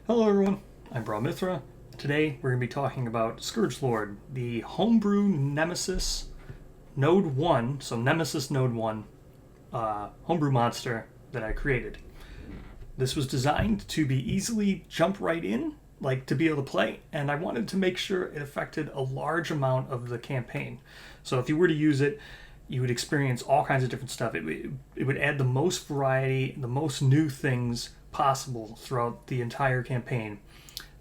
Hello everyone, I'm Mithra. Today we're going to be talking about Scourge Lord, the Homebrew Nemesis Node 1, so Nemesis Node 1 homebrew monster that I created. This was designed to be easily jump right in, like to be able to play, and I wanted to make sure it affected a large amount of the campaign. So if you were to use it, you would experience all kinds of different stuff. It would add the most variety, the most new things possible throughout the entire campaign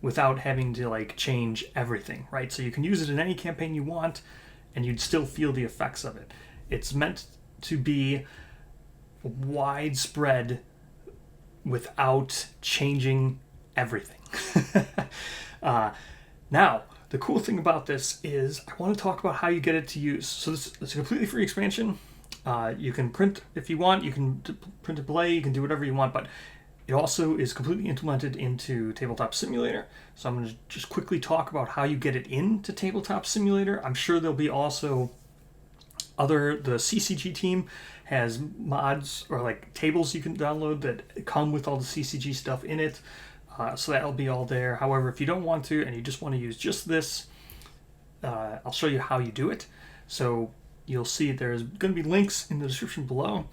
without having to like change everything, right? So you can use it in any campaign you want and you'd still feel the effects of it. It's meant to be widespread without changing everything. Now, the cool thing about this is I want to talk about how you get it to use. So this is a completely free expansion. You can print if you want, you can print and play, you can do whatever you want, but it also is completely implemented into Tabletop Simulator. So I'm going to just quickly talk about how you get it into Tabletop Simulator. I'm sure there'll be also the CCG team has mods or like tables you can download that come with all the CCG stuff in it. So that'll be all there. However, if you don't want to and you just want to use just this, I'll show you how you do it. So you'll see there's going to be links in the description below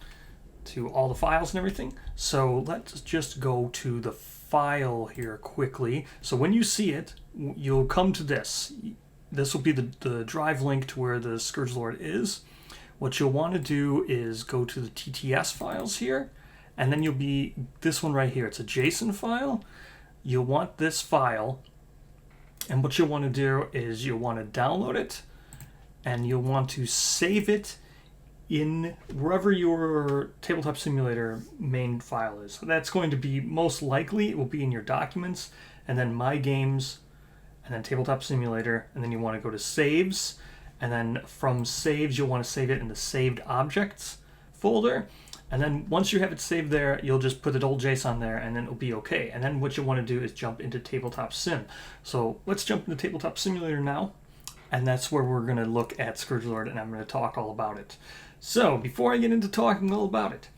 to all the files and everything. So let's just go to the file here quickly. So when you see it, you'll come to this. This will be the drive link to where the Scourge Lord is. What you'll want to do is go to the TTS files here, and then you'll be this one right here. It's a JSON file. You'll want this file, and what you'll want to do is you'll want to download it, and you'll want to save it in wherever your Tabletop Simulator main file is. So that's going to be, most likely, it will be in your documents, and then My Games, and then Tabletop Simulator, and then you want to go to Saves, and then from Saves, you'll want to save it in the Saved Objects folder. And then once you have it saved there, you'll just put the old JSON there, and then it'll be okay. And then what you want to do is jump into Tabletop Sim. So let's jump into Tabletop Simulator now, and that's where we're going to look at Scourge Lord, and I'm going to talk all about it. So before I get into talking all about it,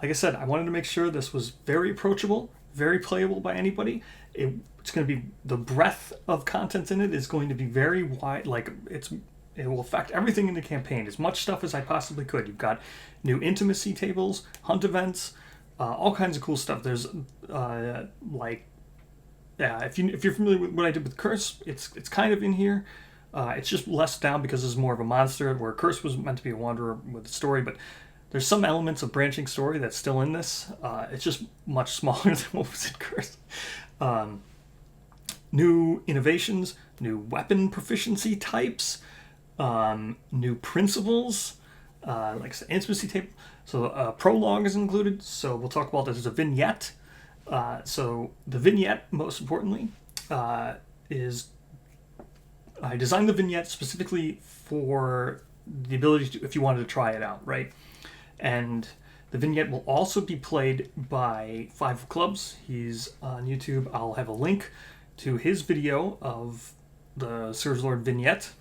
like I said, I wanted to make sure this was very approachable, very playable by anybody. It's going to be, the breadth of content in it is going to be very wide, like it will affect everything in the campaign, as much stuff as I possibly could. You've got new intimacy tables, hunt events, all kinds of cool stuff. There's if you're familiar with what I did with Curse, it's kind of in here. It's just less down because it's more of a monster, where Curse was meant to be a wanderer with a story, but there's some elements of branching story that's still in this. It's just much smaller than what was in Curse. New innovations, new weapon proficiency types, new principles, like I said, intimacy table. So prologue is included, so we'll talk about this as a vignette. So the vignette, most importantly, is I designed the vignette specifically for the ability to, if you wanted to try it out, right? And the vignette will also be played by FiveofClubs. He's on YouTube. I'll have a link to his video of the Scourge Lord vignette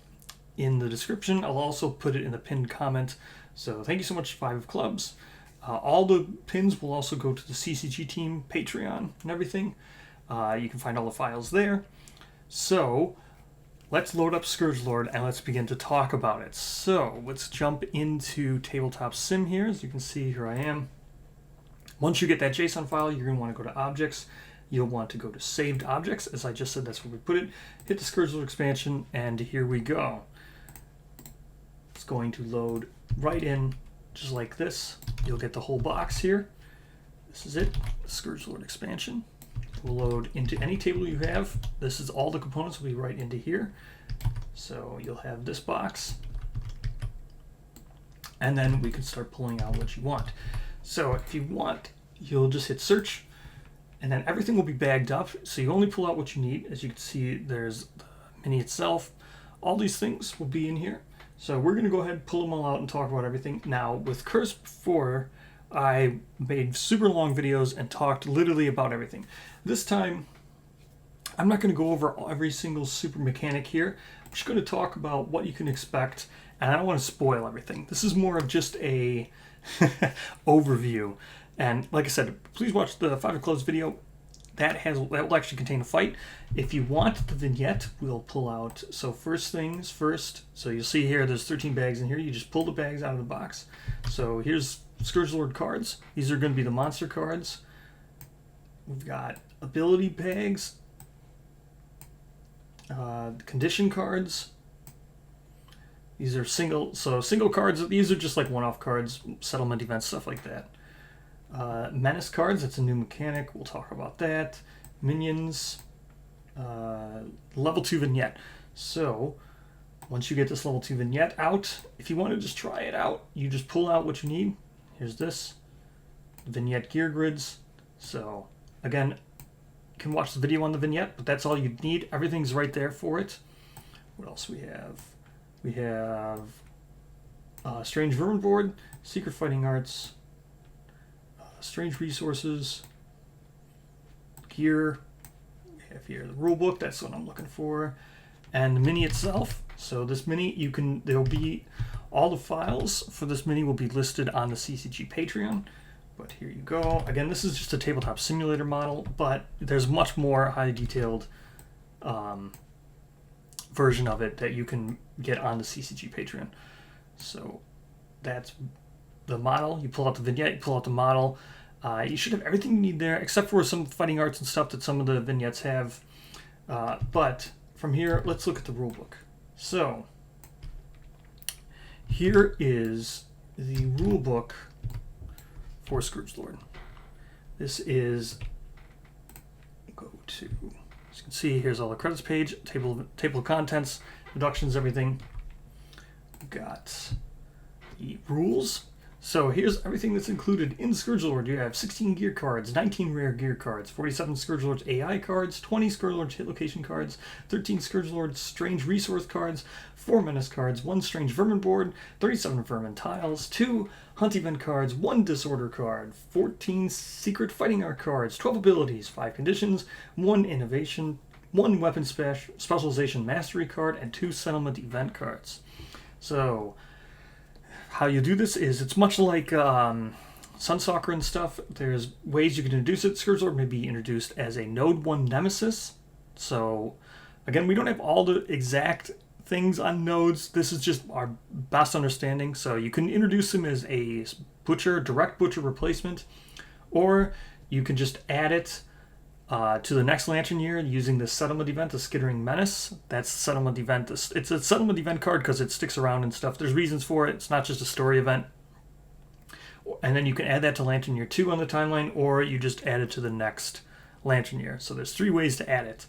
in the description. I'll also put it in the pinned comment. So thank you so much, FiveofClubs. All the pins will also go to the CCG Team Patreon and everything. You can find all the files there. So let's load up Scourge Lord and let's begin to talk about it. So let's jump into Tabletop Sim here. As you can see, here I am. Once you get that JSON file, you're going to want to go to Objects. You'll want to go to Saved Objects. As I just said, that's where we put it. Hit the Scourge Lord expansion, and here we go. It's going to load right in just like this. You'll get the whole box here. This is it, Scourge Lord expansion. Will load into any table you have. This is all the components will be right into here. So you'll have this box, and then we can start pulling out what you want. So if you want, you'll just hit search, and then everything will be bagged up. So you only pull out what you need. As you can see, there's the mini itself. All these things will be in here. So we're going to go ahead and pull them all out and talk about everything. Now, with Curse before, I made super long videos and talked literally about everything. This time, I'm not going to go over every single super mechanic here. I'm just going to talk about what you can expect, and I don't want to spoil everything. This is more of just a overview. And like I said, please watch the FiveofClubs video. that will actually contain a fight. If you want the vignette, we'll pull out. So first things first. So you'll see here, there's 13 bags in here. You just pull the bags out of the box. So here's Scourge Lord cards. These are going to be the monster cards. We've got ability bags, condition cards. These are single cards. These are just like one-off cards, settlement events, stuff like that. Menace cards, that's a new mechanic. We'll talk about that. Minions, level 2 vignette. So once you get this level 2 vignette out, if you want to just try it out, you just pull out what you need. Here's this vignette gear grids. So again, you can watch the video on the vignette, but that's all you need. Everything's right there for it. What else we have? We have Strange Vermin Board, Secret Fighting Arts, Strange Resources, Gear. We have here the rulebook, that's what I'm looking for, and the mini itself. So this mini, there'll be all the files for this mini will be listed on the CCG Patreon. But here you go. Again, this is just a tabletop simulator model, but there's much more highly detailed version of it that you can get on the CCG Patreon. So that's the model. You pull out the vignette, you pull out the model. You should have everything you need there, except for some fighting arts and stuff that some of the vignettes have. But from here, let's look at the rulebook. So here is the rulebook for Scourge Lord. This is, go to, as you can see, here's all the credits page, table of contents, deductions, everything. We've got the rules. So here's everything that's included in Scourge Lord. You have 16 gear cards, 19 rare gear cards, 47 Scourge Lord's AI cards, 20 Scourge Lord's hit location cards, 13 Scourge Lord's strange resource cards, 4 menace cards, 1 strange vermin board, 37 vermin tiles, 2 hunt event cards, 1 disorder card, 14 secret fighting art cards, 12 abilities, 5 conditions, 1 innovation, 1 weapon specialization mastery card, and 2 settlement event cards. So how you do this is it's much like Sunstalker and stuff. There's ways you can introduce it. Scourge Lord may be introduced as a Node 1 Nemesis. So again, we don't have all the exact things on nodes. This is just our best understanding. So you can introduce him as a direct butcher replacement, or you can just add it to the next Lantern Year using the settlement event, the Skittering Menace. That's the settlement event. It's a settlement event card because it sticks around and stuff. There's reasons for it. It's not just a story event. And then you can add that to Lantern Year 2 on the timeline, or you just add it to the next Lantern Year. So there's 3 ways to add it.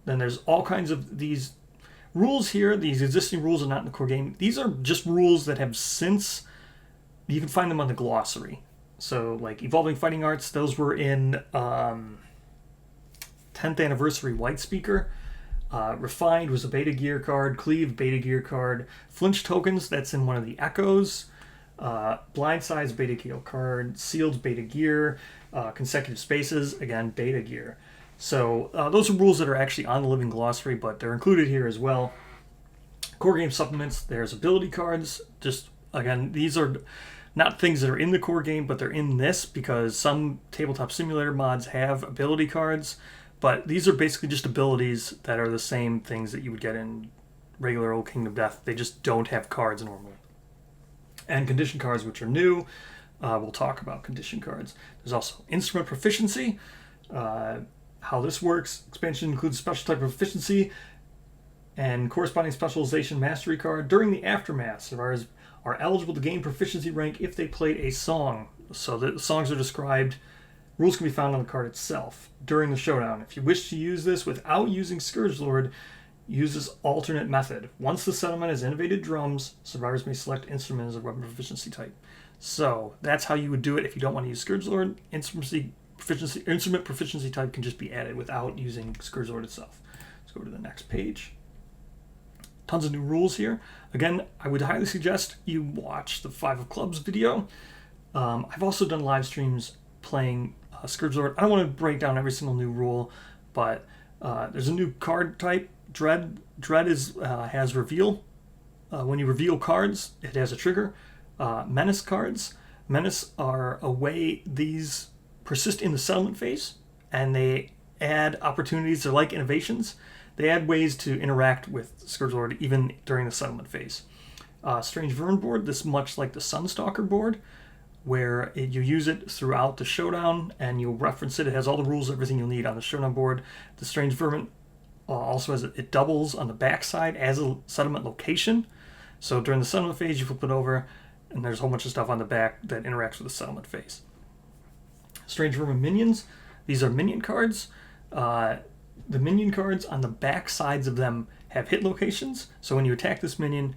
Then there's all kinds of these rules here. These existing rules are not in the core game. These are just rules that have since, you can find them on the glossary. So, like Evolving Fighting Arts, those were in 10th Anniversary White Speaker. Refined was a Beta Gear card. Cleave, Beta Gear card. Flinch Tokens, that's in one of the Echoes. Blindside's Beta Gear card. Sealed, Beta Gear. Consecutive Spaces, again, Beta Gear. So, those are rules that are actually on the Living Glossary, but they're included here as well. Core game supplements, there's ability cards. Just, again, these are not things that are in the core game, but they're in this because some tabletop simulator mods have ability cards, but these are basically just abilities that are the same things that you would get in regular old Kingdom Death. They just don't have cards normally. And condition cards, which are new. We'll talk about condition cards. There's also instrument proficiency. How this works. Expansion includes special type of proficiency and corresponding specialization mastery card. During the aftermath, survivors are eligible to gain proficiency rank if they played a song. So the songs are described. Rules can be found on the card itself during the showdown. If you wish to use this without using Scourge Lord, use this alternate method. Once the settlement has innovated drums, survivors may select instrument as a weapon proficiency type. So that's how you would do it if you don't want to use Scourge Lord. Instrument proficiency type can just be added without using Scourge Lord itself. Let's go to the next page. Tons of new rules here. Again, I would highly suggest you watch the FiveofClubs video. I've also done live streams playing Scourge Lord. I don't want to break down every single new rule, but there's a new card type, Dread. Dread has reveal. When you reveal cards, it has a trigger. Menace cards. Menace are a way these persist in the settlement phase, and they add opportunities. They're like innovations. They add ways to interact with Scourge Lord even during the settlement phase. Strange Vermin board, this much like the Sunstalker board, where you use it throughout the Showdown and you'll reference it. It has all the rules, everything you'll need on the Showdown board. The Strange Vermin also has it doubles on the backside as a settlement location. So during the settlement phase, you flip it over, and there's a whole bunch of stuff on the back that interacts with the settlement phase. Strange Vermin minions, these are minion cards. The minion cards on the back sides of them have hit locations. So when you attack this minion,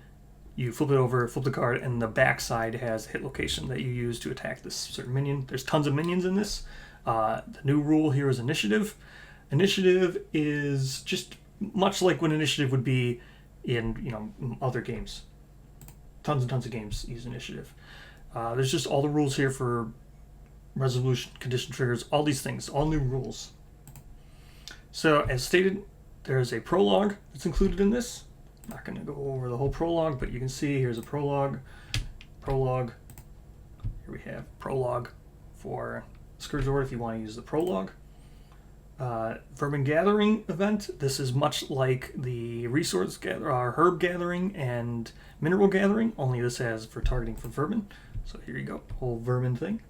you flip it over, flip the card, and the back side has a hit location that you use to attack this certain minion. There's tons of minions in this. The new rule here is initiative. Initiative is just much like what initiative would be in other games. Tons and tons of games use initiative. There's just all the rules here for resolution, condition triggers, all these things, all new rules. So as stated, there's a prologue that's included in this. I'm not going to go over the whole prologue, but you can see here's a prologue. Here we have prologue for Scourge Lord if you want to use the prologue. Vermin Gathering event. This is much like the herb gathering and mineral gathering, only this has for targeting for vermin. So here you go, whole vermin thing.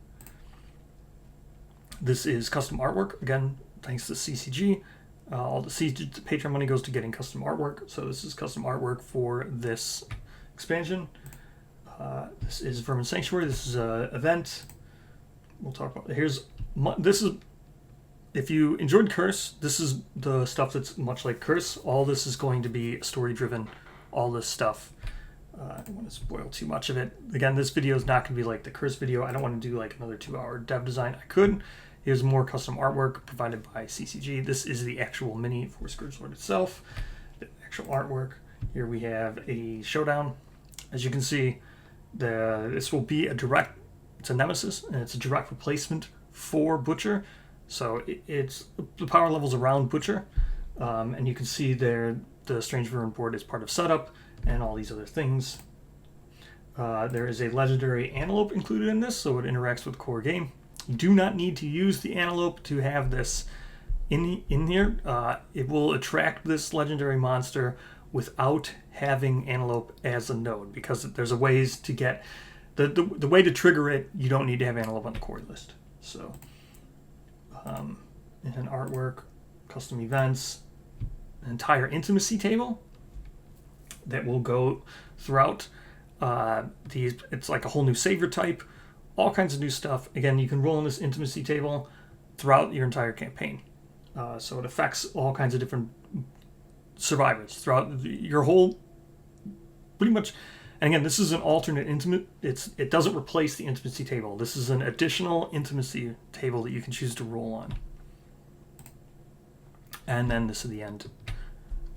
This is custom artwork, again, thanks to CCG. All the CCG Patreon money goes to getting custom artwork, so this is custom artwork for this expansion. This is Vermin Sanctuary. This is an event. We'll talk about. This is. If you enjoyed Curse, this is the stuff that's much like Curse. All this is going to be story-driven. All this stuff. I don't want to spoil too much of it. Again, this video is not going to be like the Curse video. I don't want to do like another 2-hour dev design. I could. Here's more custom artwork provided by CCG. This is the actual mini for Scourge Lord itself. The actual artwork. Here we have a Showdown. As you can see, this will be it's a Nemesis, and it's a direct replacement for Butcher. So it's the power levels around Butcher, and you can see there the Strange Vermin board is part of setup and all these other things. There is a legendary antelope included in this, so it interacts with core game. You do not need to use the antelope to have this in here. It will attract this legendary monster without having antelope as a node, because there's a ways to get the way to trigger it. You don't need to have antelope on the core list. So. And artwork, custom events, an entire intimacy table that will go throughout these. It's like a whole new savior type, all kinds of new stuff. Again, you can roll in this intimacy table throughout your entire campaign. So it affects all kinds of different survivors throughout your whole, pretty much. And again, this is an alternate intimate. It doesn't replace the intimacy table. This is an additional intimacy table that you can choose to roll on. And then this is the end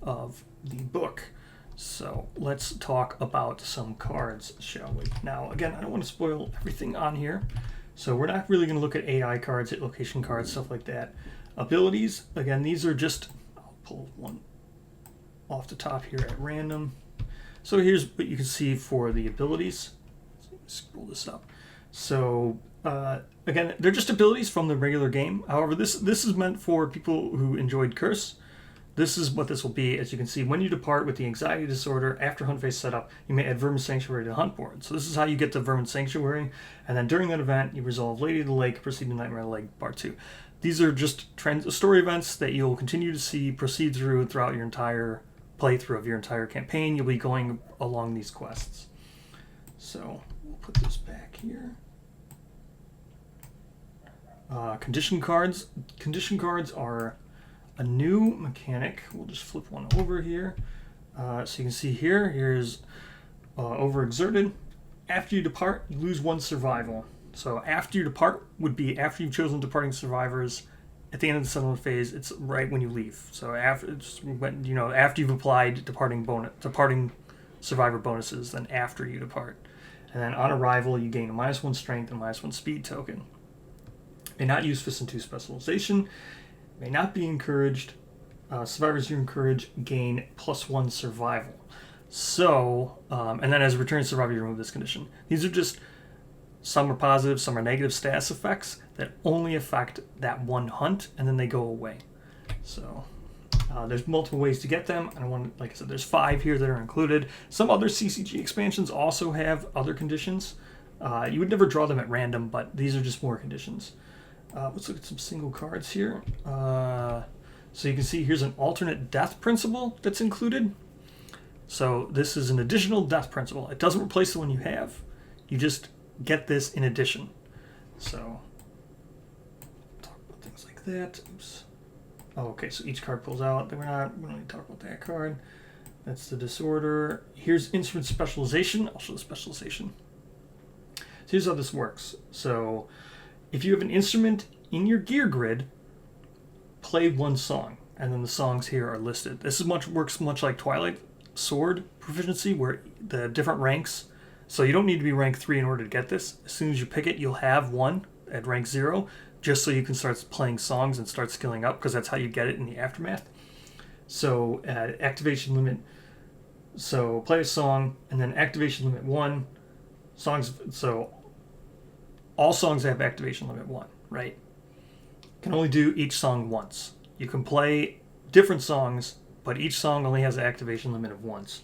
of the book. So let's talk about some cards, shall we? Now, again, I don't want to spoil everything on here. So we're not really going to look at AI cards, hit location cards, stuff like that. Abilities, again, these are just, I'll pull one off the top here at random. So here's what you can see for the abilities. Let's scroll this up. So again, they're just abilities from the regular game. However, this is meant for people who enjoyed Curse. This is what this will be. As you can see, when you depart with the anxiety disorder after hunt phase setup, you may add Vermin Sanctuary to the hunt board. So this is how you get the Vermin Sanctuary. And then during that event, you resolve Lady of the Lake, proceed to Nightmare of the Lake, Bar 2. These are just story events that you'll continue to see proceed throughout your entire playthrough of your entire campaign. You'll be going along these quests. So we'll put this back here. Condition cards. Condition cards are a new mechanic. We'll just flip one over here. So you can see here's overexerted. After you depart, you lose 1 survival. So after you depart would be after you've chosen departing survivors. At the end of the settlement phase, it's right when you leave. So after you've applied departing survivor bonuses, then after you depart. And then on arrival, you gain a -1 strength and -1 speed token. May not use Fist and 2 specialization. May not be encouraged. Survivors you encourage gain +1 survival. So, and then as a returning survivor, you remove this condition. These are just Some are positive, some are negative status effects that only affect that one hunt, and then they go away. So there's multiple ways to get them. I don't want, like I said, there's 5 here that are included. Some other CCG expansions also have other conditions. You would never draw them at random, but these are just more conditions. Let's look at some single cards here. So you can see here's an alternate death principle that's included. So this is an additional death principle. It doesn't replace the one you have. You just get this in addition. So talk about things like that. Oops. Oh, okay, so each card pulls out. We don't need to talk about that card. That's the disorder. Here's instrument specialization. I'll show the specialization. So here's how this works. So if you have an instrument in your gear grid, play one song, and then the songs here are listed. This works much like Twilight Sword proficiency, where the different ranks. So you don't need to be rank 3 in order to get this. As soon as you pick it, you'll have one at rank 0, just so you can start playing songs and start skilling up, because that's how you get it in the aftermath. So at activation limit, so play a song, and then activation limit 1 songs. So all songs have activation limit 1, right? Can only do each song once. You can play different songs, but each song only has an activation limit of once.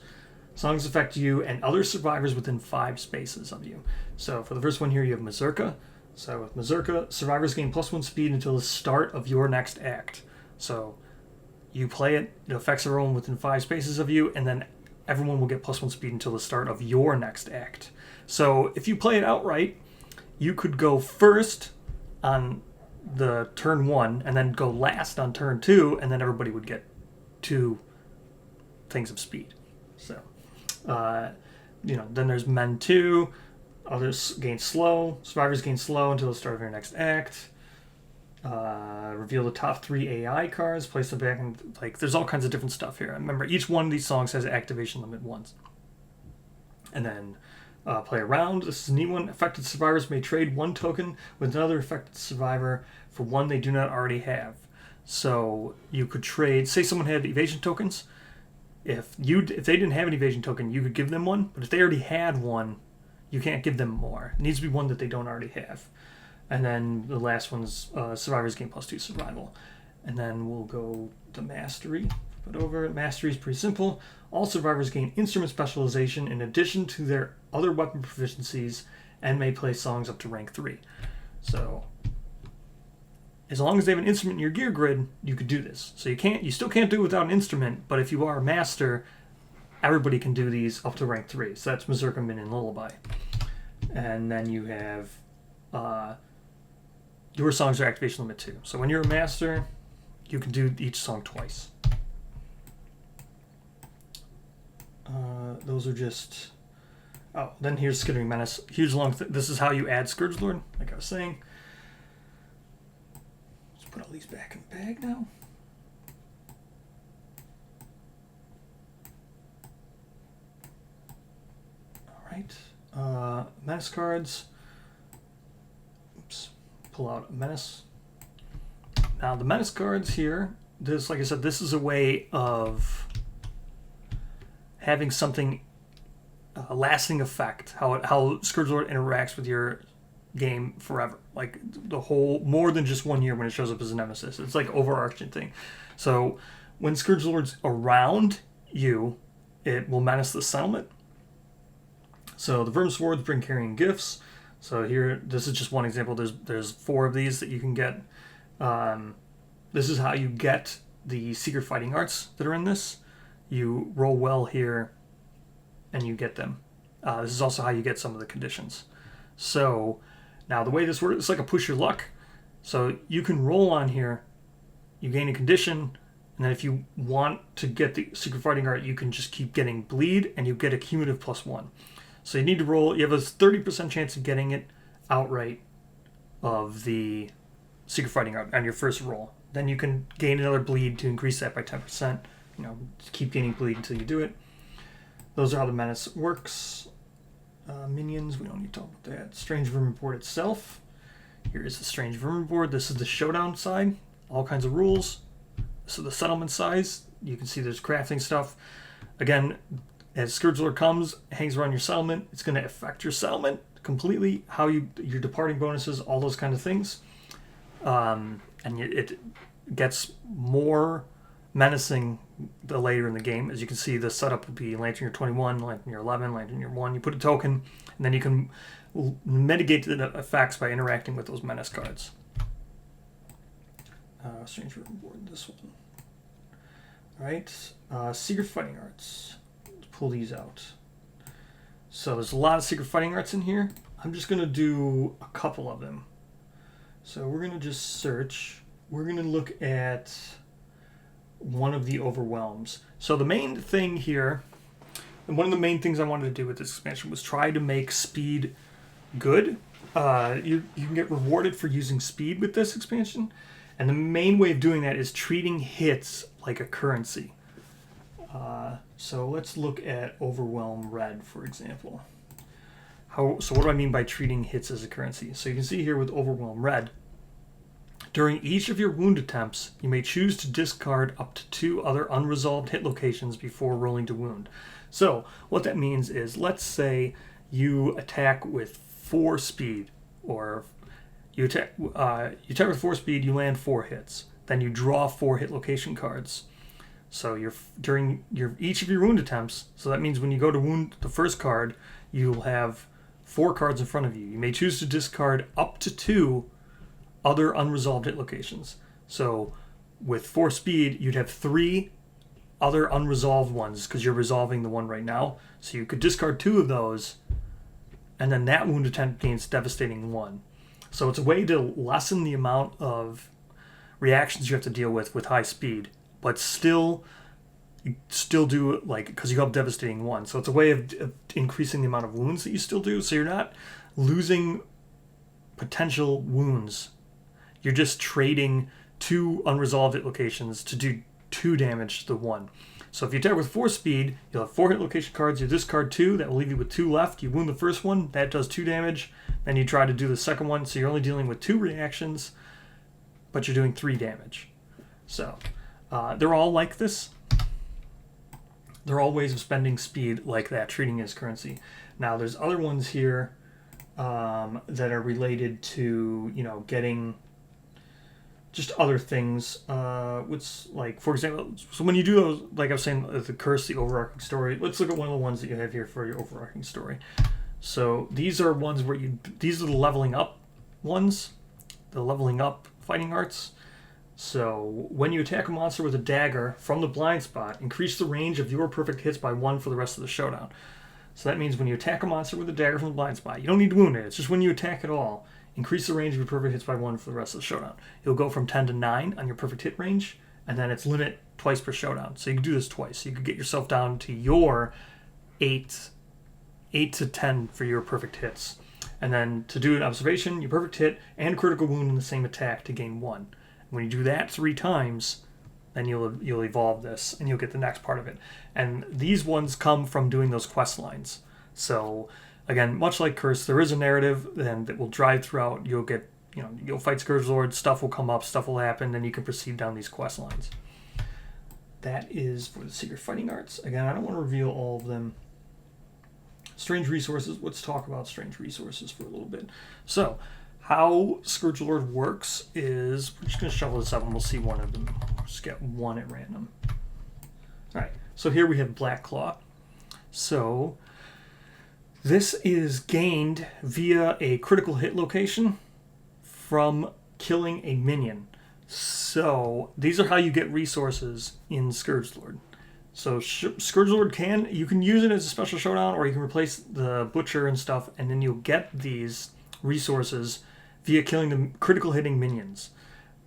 Songs affect you and other survivors within 5 spaces of you. So for the first one here, you have Mazurka. So with Mazurka, survivors gain +1 speed until the start of your next act. So you play it, it affects everyone within 5 spaces of you, and then everyone will get +1 speed until the start of your next act. So if you play it outright, you could go first on the turn 1 and then go last on turn 2, and then everybody would get 2 things of speed. So then there's Men 2. Others gain slow. Survivors gain slow until the start of your next act. Reveal the top 3 AI cards. Place them back. And there's all kinds of different stuff here. Remember, each one of these songs has an activation limit once. And then play around. This is a neat one. Affected survivors may trade 1 token with another affected survivor for one they do not already have. So you could trade. Say someone had evasion tokens. If they didn't have an evasion token, you could give them one. But if they already had one, you can't give them more. It needs to be one that they don't already have. And then the last one's survivors gain +2 survival. And then we'll go to mastery. Put over. Mastery is pretty simple. All survivors gain instrument specialization in addition to their other weapon proficiencies and may play songs up to rank 3. So as long as they have an instrument in your gear grid, you could do this. So you still can't do it without an instrument, but if you are a master, everybody can do these up to rank 3. So that's Mazurka, Min, and Lullaby. And then you have your songs are activation limit 2. So when you're a master, you can do each song twice. Those are just... Oh, then here's Skittering Menace. Huge long... This is how you add Scourge Lord, like I was saying. Let's put all these back in the bag now. Alright. Menace cards. Oops. Pull out a Menace. Now, the Menace cards here, this, like I said, this is a way of having something lasting effect, how Scourge Lord interacts with your game forever, like the whole, more than just 1 year when it shows up as a Nemesis. It's like overarching thing. So when Scourge Lord's around you, it will menace the settlement. So the Vermin Swords bring carrying gifts. So here, this is just one example. There's 4 of these that you can get. This is how you get the secret fighting arts that are in this. You roll well here, and you get them. This is also how you get some of the conditions. So now the way this works, it's like a push your luck. So you can roll on here, you gain a condition, and then if you want to get the secret fighting art, you can just keep getting bleed, and you get a cumulative +1. So you need to roll. You have a 30% chance of getting it outright of the secret fighting art on your first roll. Then you can gain another bleed to increase that by 10%. Keep gaining bleed until you do it. Those are how the Menace works. Minions, we don't need to talk about that. Strange Vermin board itself. Here is the Strange Vermin board. This is the Showdown side. All kinds of rules. This is the settlement size. You can see there's crafting stuff. Again, as Scourge Lord comes, hangs around your settlement, it's going to affect your settlement, completely how your departing bonuses, all those kind of things. And it gets more menacing the later in the game. As you can see, the setup would be Lantern Year 21, Lantern Year 11, Lantern Year 1. You put a token, and then you can mitigate the effects by interacting with those menace cards. Strange reward, this one. Alright, Secret Fighting Arts. Let's pull these out. So there's a lot of Secret Fighting Arts in here. I'm just going to do a couple of them. So we're going to just search. We're going to look at one of the Overwhelms. So the main thing here, and one of the main things I wanted to do with this expansion was try to make speed good. You can get rewarded for using speed with this expansion. And the main way of doing that is treating hits like a currency. So let's look at Overwhelm Red, for example. So what do I mean by treating hits as a currency? So you can see here with Overwhelm Red, during each of your wound attempts, you may choose to discard up to 2 other unresolved hit locations before rolling to wound. So what that means is, let's say you attack with 4 speed, or you attack with 4 speed, you land 4 hits. Then you draw 4 hit location cards. So during each of your wound attempts, so that means when you go to wound the first card, you'll have 4 cards in front of you. You may choose to discard up to 2 other unresolved hit locations. So with 4 speed, you'd have 3 other unresolved ones because you're resolving the one right now. So you could discard 2 of those, and then that wound attempt gains devastating 1. So it's a way to lessen the amount of reactions you have to deal with high speed, but still do, like, because you have devastating 1. So it's a way of increasing the amount of wounds that you still do. So you're not losing potential wounds. You're just trading 2 unresolved hit locations to do 2 damage to the 1. So if you attack with 4 speed, you'll have 4 hit location cards. You discard 2. That will leave you with 2 left. You wound the first one. That does 2 damage. Then you try to do the second one. So you're only dealing with 2 reactions, but you're doing 3 damage. So they're all like this. They're all ways of spending speed like that, treating it as currency. Now there's other ones here that are related to, getting just other things. Which, like, for example, so when you do those, like I was saying, the curse, the overarching story. Let's look at one of the ones that you have here for your overarching story. So these are ones where these are the leveling up ones, the leveling up fighting arts. So when you attack a monster with a dagger from the blind spot, increase the range of your perfect hits by 1 for the rest of the showdown. So that means when you attack a monster with a dagger from the blind spot, you don't need to wound it. It's just when you attack at all, increase the range of your perfect hits by 1 for the rest of the showdown. You'll go from 10 to 9 on your perfect hit range, and then it's limit twice per showdown. So you can do this twice. So you could get yourself down to your 8 to 10 for your perfect hits. And then to do an observation, your perfect hit and critical wound in the same attack to gain 1. When you do that 3 times, then you'll evolve this, and you'll get the next part of it. And these ones come from doing those quest lines. So again, much like Curse, there is a narrative then that will drive throughout. You'll get, you'll fight Scourge Lord, stuff will come up, stuff will happen, then you can proceed down these quest lines. That is for the Secret Fighting Arts. Again, I don't want to reveal all of them. Strange Resources. Let's talk about Strange Resources for a little bit. So, how Scourge Lord works is, we're just going to shuffle this up and we'll see one of them. Just get one at random. Alright, so here we have Black Claw. So, this is gained via a critical hit location from killing a minion. So, these are how you get resources in Scourge Lord. So Scourge Lord you can use it as a special showdown, or you can replace the Butcher and stuff, and then you'll get these resources via killing the critical hitting minions.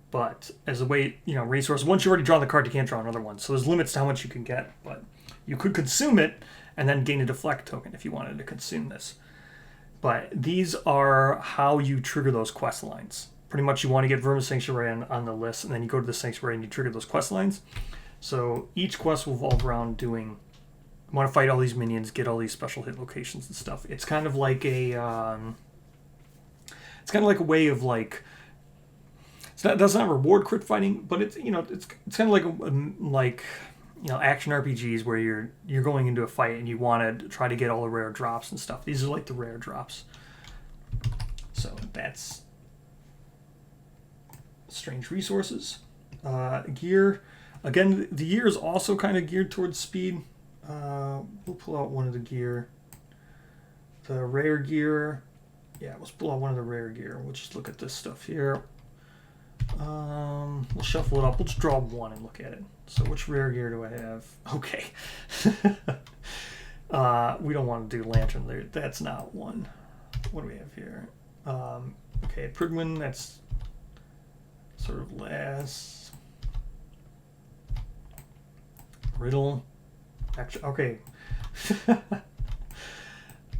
But as a way, resource, once you've already drawn the card, you can't draw another one. So there's limits to how much you can get, but you could consume it and then gain a deflect token if you wanted to consume this. But these are how you trigger those quest lines. Pretty much you want to get Vermin Sanctuary on the list, and then you go to the Sanctuary and you trigger those quest lines. So each quest will revolve around doing, you want to fight all these minions, get all these special hit locations and stuff. It's kind of like a, way of like, that's not reward crit fighting, but it's it's kind of like action RPGs where you're going into a fight and you want to try to get all the rare drops and stuff. These are like the rare drops. So that's strange resources. Gear. Again, the gear is also kind of geared towards speed. We'll pull out one of the gear. The rare gear. Yeah, let's pull out one of the rare gear. We'll just look at this stuff here. We'll shuffle it up. We'll just draw one and look at it. So which rare gear do I have? Okay. We don't want to do lantern there. That's not one. What do we have here? Okay, Prigman, that's sort of last. Riddle. Actually, okay.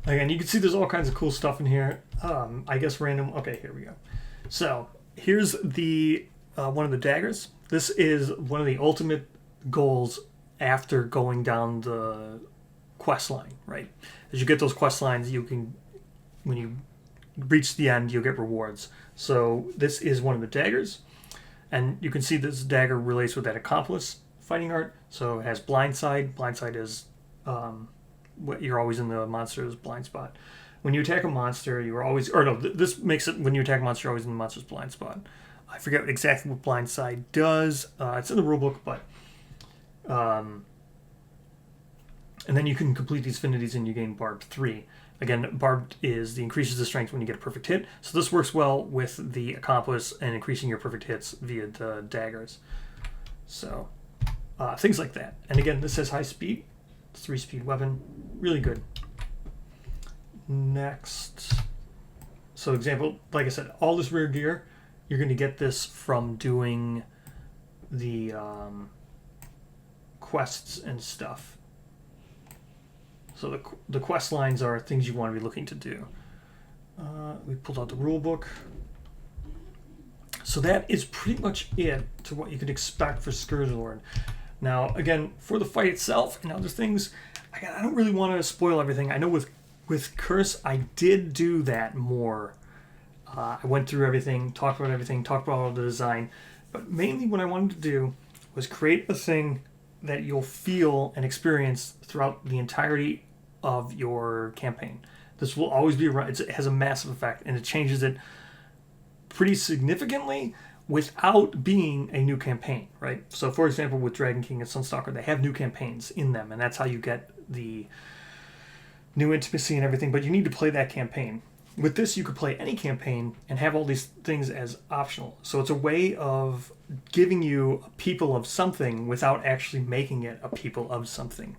Again, you can see there's all kinds of cool stuff in here. I guess random. Okay, here we go. So here's the one of the daggers. This is one of the ultimate goals after going down the quest line, right? As you get those quest lines, you can, when you reach the end, you'll get rewards. So this is one of the daggers, and you can see this dagger relates with that accomplice fighting art. So it has blind side. Blind side is you're always in the monster's blind spot. When you attack a monster, you are always, or no, this makes it when you attack a monster, you're always in the monster's blind spot. I forget exactly what blind side does. It's in the rulebook, but and then you can complete these affinities and you gain Barbed 3. Again, Barbed is the increases the strength when you get a perfect hit. So this works well with the accomplice and increasing your perfect hits via the daggers. So things like that. And again, this has high speed. It's 3-speed weapon. Really good. Next. So example, like I said, all this rare gear, you're going to get this from doing the quests and stuff. So the quest lines are things you want to be looking to do. We pulled out the rule book. So that is pretty much it to what you could expect for Scourge Lord. Now, again, for the fight itself and other things, again, I don't really want to spoil everything. I know with Curse, I did do that more. I went through everything, talked about all the design. But mainly what I wanted to do was create a thing that you'll feel and experience throughout the entirety of your campaign. This will always be around. It has a massive effect, and it changes it pretty significantly without being a new campaign, right? So, for example, with Dragon King and Sunstalker, they have new campaigns in them, and that's how you get the new intimacy and everything, but you need to play that campaign. With this, you could play any campaign and have all these things as optional. So it's a way of giving you a people of something without actually making it a people of something.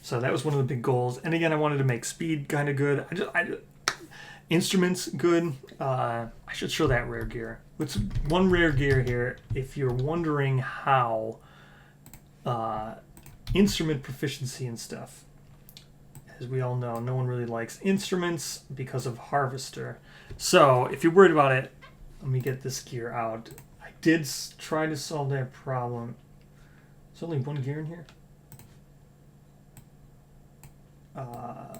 So that was one of the big goals. And again, I wanted to make speed kind of good. Instruments good. I should show that rare gear. It's one rare gear here. If you're wondering how instrument proficiency and stuff. As we all know, no one really likes instruments because of Harvester. So if you're worried about it, let me get this gear out. I did try to solve that problem. There's only one gear in here.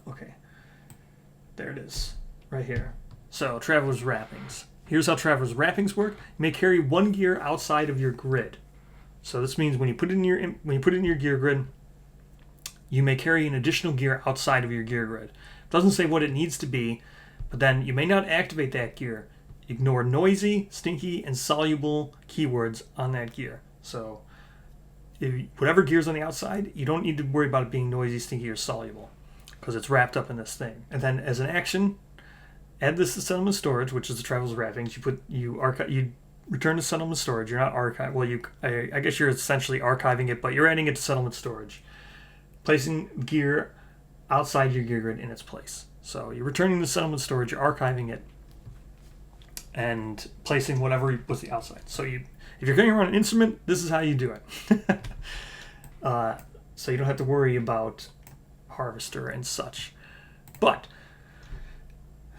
Okay. There it is. Right here. So, Traveler's Wrappings. Here's how Traveler's Wrappings work. You may carry one gear outside of your grid. So this means when you put it in your gear grid, you may carry an additional gear outside of your gear grid. It doesn't say what it needs to be, but then you may not activate that gear. Ignore noisy, stinky, and soluble keywords on that gear. So whatever gear's on the outside, you don't need to worry about it being noisy, stinky, or soluble because it's wrapped up in this thing. And then as an action, add this to settlement storage, which is the Traveler's Wrappings. You return to settlement storage. You're not archive. Well, I guess you're essentially archiving it, but you're adding it to settlement storage. Placing gear outside your gear grid in its place. So you're returning the settlement storage, you're archiving it, and placing whatever was the outside. So if you're going around an instrument, this is how you do it. So you don't have to worry about Harvester and such. But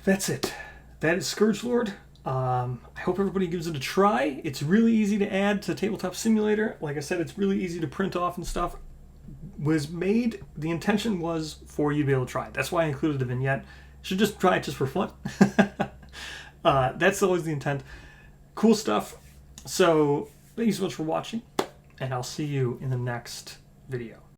that's it. That is Scourge Lord. I hope everybody gives it a try. It's really easy to add to Tabletop Simulator. Like I said, it's really easy to print off and stuff. The intention was for you to be able to try it. That's why I included the vignette. You should just try it just for fun. That's always the intent. Cool stuff. So thank you so much for watching, and I'll see you in the next video.